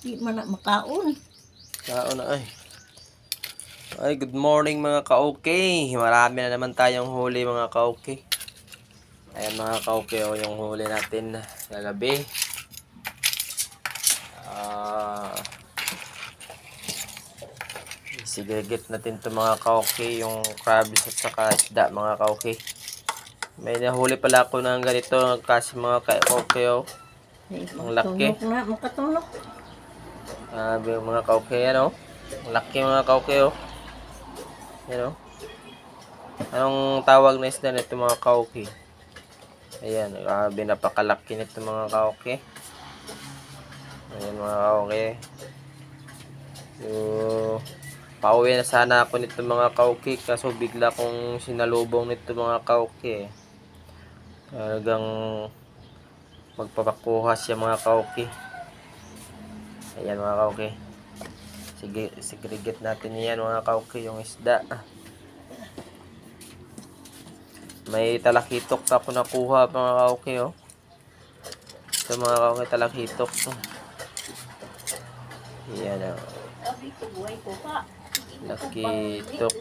Di man na makaon. Kaon na ay. Ay, good morning mga ka-okay. Marami na naman tayong huli mga ka-okay. Ayan mga ka-okay, oh, yung huli natin kagabi. Isigigit natin to mga ka-okay, yung crabs at saka isda mga ka-okay. May nahuli pala ako ng ganito kasi mga ka-okay, oh. Ang laki. Makatunok. Mga ka-okay, ano? Ang laki mga ka-okay, oh. Yan, oh. Anong tawag na isda nito mga ka-okay? Ayan, grabe napakalaki nito mga ka-okay. Ayan mga ka-okay. So, pauwi na sana ako nito mga ka-okay, kaso bigla kong sinalubong nito mga ka-okay. Talagang magpapakuha siya mga ka-okay. Ayan mga ka-okay. Sige, segregate natin yan mga ka-okay, yung isda. May talakitok ako nakuha mga ka-okay, oh. Ito mga ka-okay, talakitok. Ayan, oh. Lakitok.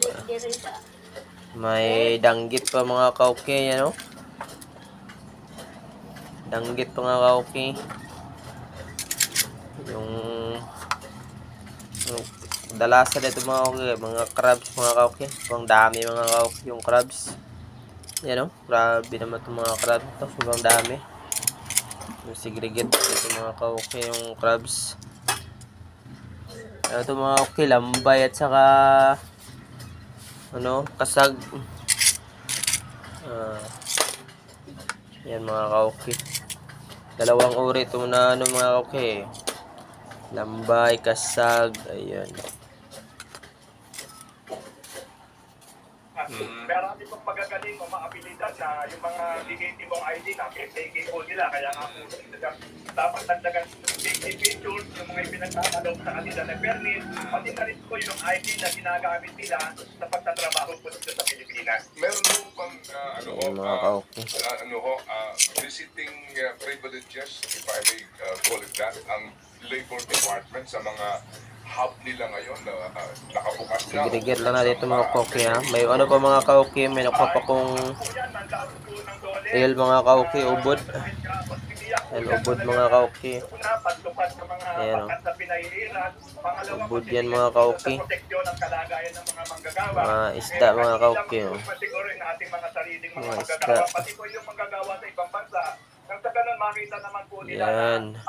May danggit pa mga ka-okay, ano? Danggit pa mga ka-okay. Yung dalasan nito mga ka-okay, mga crabs mga ka-okay. Sobrang dami mga ka-okay yung crabs. Yan, oh. Grabe naman itong mga crabs ito. Sobrang dami. Yung segregate ito mga ka-okay yung crabs. Ito mga okay, lambay at saka ano, kasag. Yan mga ka-okay. Dalawang uri ito na ano mga ka-okay. Lambay, kasag, ayan. Meron din pong magagaling o mga abilidad na yung mga legitimong ID na PPK po nila. Kaya nga po dapat dagdagan pictures, yung mga ipinagtatalong sa kanila na permit, pati na rin po yung ID na ginagamit nila sa pagtatrabaho po dito sa Pilipinas. Meron po bang Mga ka-okay. visiting privileges, if I may call it that, ang Labor Department sa mga hub nila ngayon na nakabukas na? Segregate lang natin ito mga ka-okay, ha. May ano pa mga ka-okay, may nakuha pa kong ale mga ka-okay, ubod. Ayan, ubod mga ka-okay. Ayan, oh. Ubod yan mga ka-okay. Mga isda mga ka-okay, oh. Mga isda. Pati po yung manggagawa sa ibang bansa. Nang sa ganun makita naman po nila Yan.